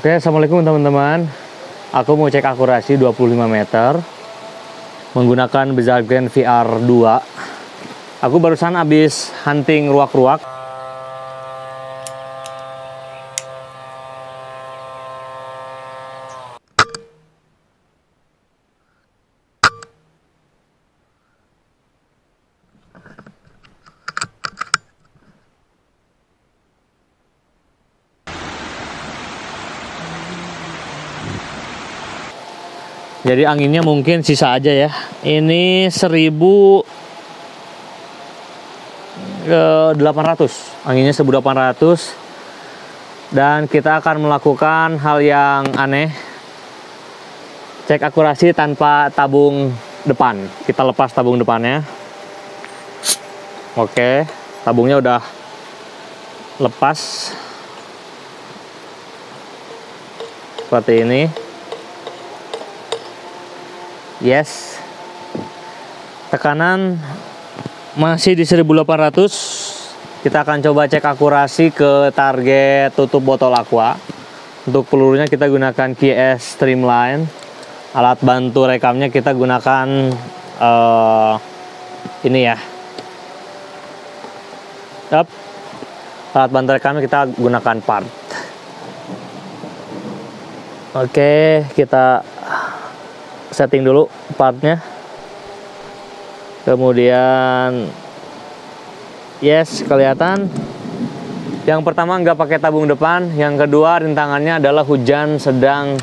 Oke, assalamualaikum teman-teman. Aku mau cek akurasi 25 meter menggunakan Bezalgren VR 2. Aku barusan habis hunting ruak-ruak. Jadi anginnya mungkin sisa aja ya. Ini 1800. Anginnya 1800. Dan kita akan melakukan hal yang aneh. Cek akurasi tanpa tabung depan. Kita lepas tabung depannya. Oke, tabungnya udah lepas. Seperti ini. Yes, tekanan masih di 1800. Kita akan coba cek akurasi ke target tutup botol aqua. Untuk pelurunya kita gunakan KS Streamline. Alat bantu rekamnya kita gunakan ini ya. Alat bantu rekamnya kita gunakan part. Oke, kita setting dulu partnya, kemudian yes, kelihatan. Yang pertama nggak pakai tabung depan, yang kedua rintangannya adalah hujan sedang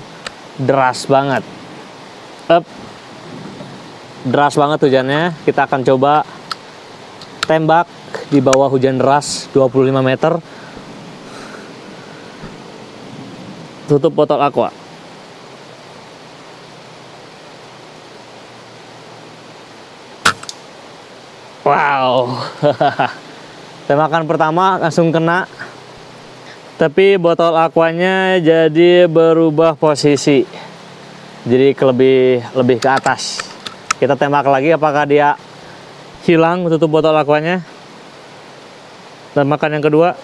deras banget. Deras banget hujannya. Kita akan coba tembak di bawah hujan deras 25 meter, tutup botol aqua. Wow, tembakan pertama langsung kena, tapi botol aquanya jadi berubah posisi, jadi lebih ke atas. Kita tembak lagi, apakah dia hilang tutup botol aquanya. Tembakan yang kedua,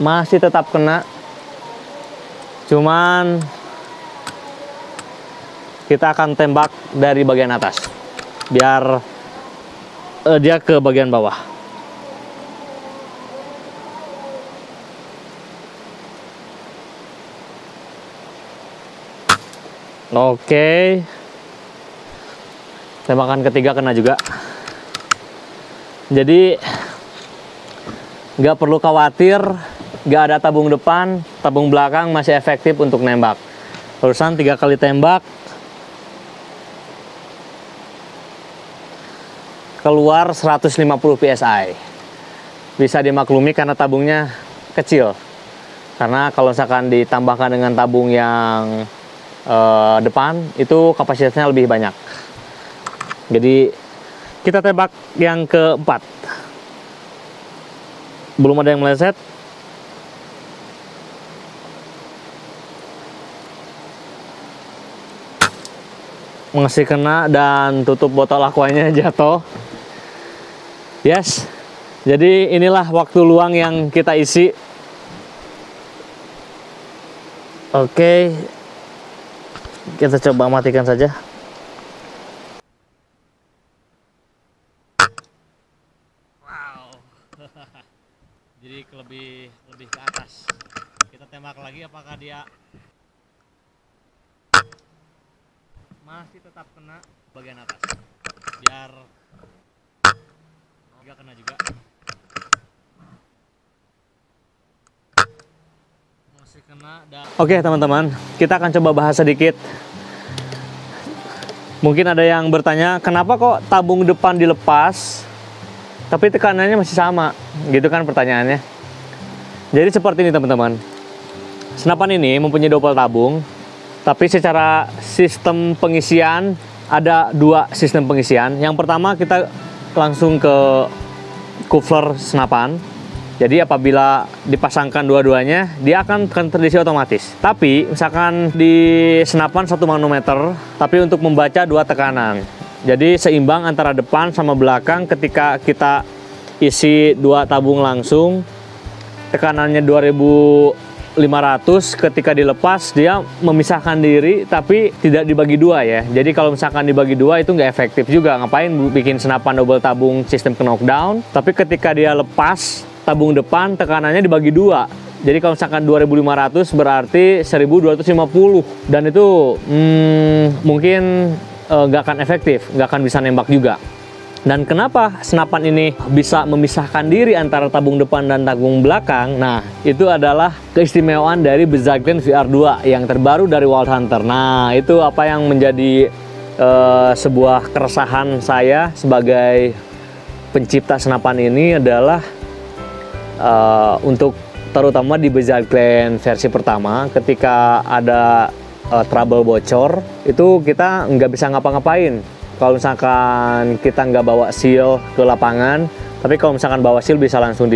masih tetap kena, cuman kita akan tembak dari bagian atas biar dia ke bagian bawah. Oke, tembakan ketiga kena juga. Jadi nggak perlu khawatir, nggak ada tabung depan, tabung belakang masih efektif untuk nembak. Terusan 3 kali tembak, keluar 150 PSI. Bisa dimaklumi karena tabungnya kecil. Karena kalau misalkan ditambahkan dengan tabung yang depan, itu kapasitasnya lebih banyak. Jadi kita tembak yang keempat. Belum ada yang meleset. Masih kena dan tutup botol aquanya jatuh. Yes, jadi inilah waktu luang yang kita isi. Oke, kita coba matikan saja. Wow, jadi lebih ke atas. Kita tembak lagi, apakah dia masih tetap kena bagian atas, biar nggak kena juga. Masih kena. Oke teman-teman, kita akan coba bahas sedikit. Mungkin ada yang bertanya, kenapa kok tabung depan dilepas tapi tekanannya masih sama, gitu kan pertanyaannya. Jadi seperti ini teman-teman, senapan ini mempunyai double tabung, tapi secara sistem pengisian ada 2 sistem pengisian. Yang pertama kita langsung ke coupler senapan. Jadi apabila dipasangkan dua-duanya, dia akan terisi otomatis. Tapi misalkan di senapan 1 manometer, tapi untuk membaca 2 tekanan. Jadi seimbang antara depan sama belakang ketika kita isi 2 tabung langsung, tekanannya 2500, ketika dilepas dia memisahkan diri tapi tidak dibagi 2 ya. Jadi kalau misalkan dibagi 2 itu nggak efektif juga, ngapain bikin senapan double tabung sistem ke knockdown, tapi ketika dia lepas tabung depan tekanannya dibagi 2. Jadi kalau misalkan 2500 berarti 1250, dan itu mungkin nggak akan efektif, nggak akan bisa nembak juga. Dan kenapa senapan ini bisa memisahkan diri antara tabung depan dan tabung belakang? Nah, itu adalah keistimewaan dari Bezaglen VR2 yang terbaru dari Wild Hunter. Nah, itu apa yang menjadi sebuah keresahan saya sebagai pencipta senapan ini adalah untuk terutama di Bezaglen versi pertama, ketika ada trouble bocor, itu kita nggak bisa ngapa-ngapain. Kalau misalkan kita nggak bawa seal ke lapangan, tapi kalau misalkan bawa seal bisa langsung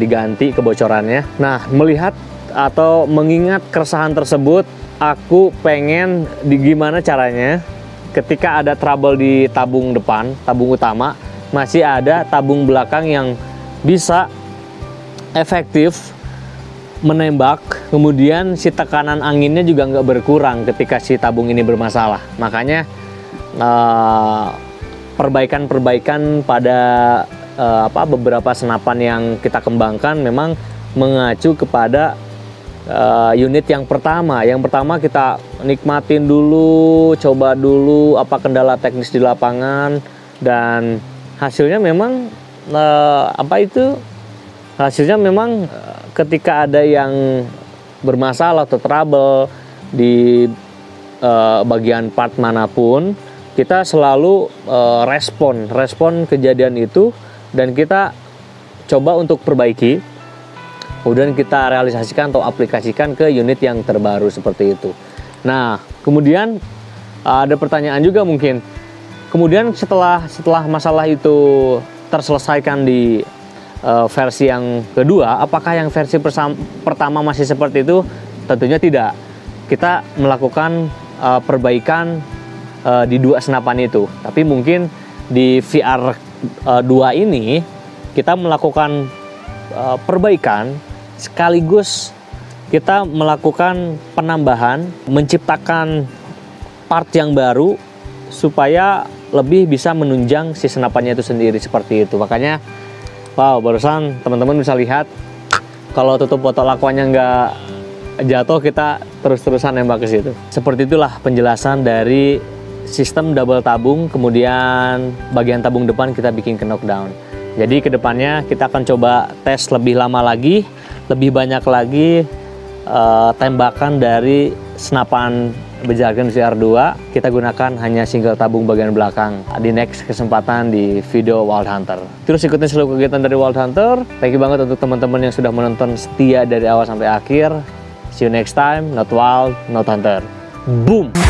diganti kebocorannya. Nah, melihat atau mengingat keresahan tersebut, aku pengen gimana caranya ketika ada trouble di tabung depan, tabung utama, masih ada tabung belakang yang bisa efektif menembak, kemudian si tekanan anginnya juga nggak berkurang ketika si tabung ini bermasalah. Makanya perbaikan-perbaikan pada beberapa senapan yang kita kembangkan memang mengacu kepada unit yang pertama. Yang pertama kita nikmatin dulu, coba dulu apa kendala teknis di lapangan, dan hasilnya memang hasilnya memang ketika ada yang bermasalah atau trouble di bagian part manapun, kita selalu respon kejadian itu, dan kita coba untuk perbaiki, kemudian kita realisasikan atau aplikasikan ke unit yang terbaru seperti itu. Nah, kemudian ada pertanyaan juga mungkin, kemudian setelah masalah itu terselesaikan di versi yang kedua, apakah yang versi pertama masih seperti itu? Tentunya tidak. Kita melakukan perbaikan di 2 senapan itu, tapi mungkin di VR 2 ini kita melakukan perbaikan sekaligus kita melakukan penambahan, menciptakan part yang baru supaya lebih bisa menunjang si senapannya itu sendiri, seperti itu. Makanya wow, barusan teman-teman bisa lihat kalau tutup botol aquanya nggak jatuh, kita terus-terusan nembak ke situ. Seperti itulah penjelasan dari sistem double tabung, kemudian bagian tabung depan kita bikin ke knockdown. Jadi kedepannya kita akan coba tes lebih lama lagi, lebih banyak lagi tembakan dari senapan Bezaglen VR2. Kita gunakan hanya single tabung bagian belakang di next kesempatan di video Wild Hunter. Terus ikutin seluruh kegiatan dari Wild Hunter. Thank you banget untuk teman-teman yang sudah menonton setia dari awal sampai akhir. See you next time. Not wild, not hunter. Boom!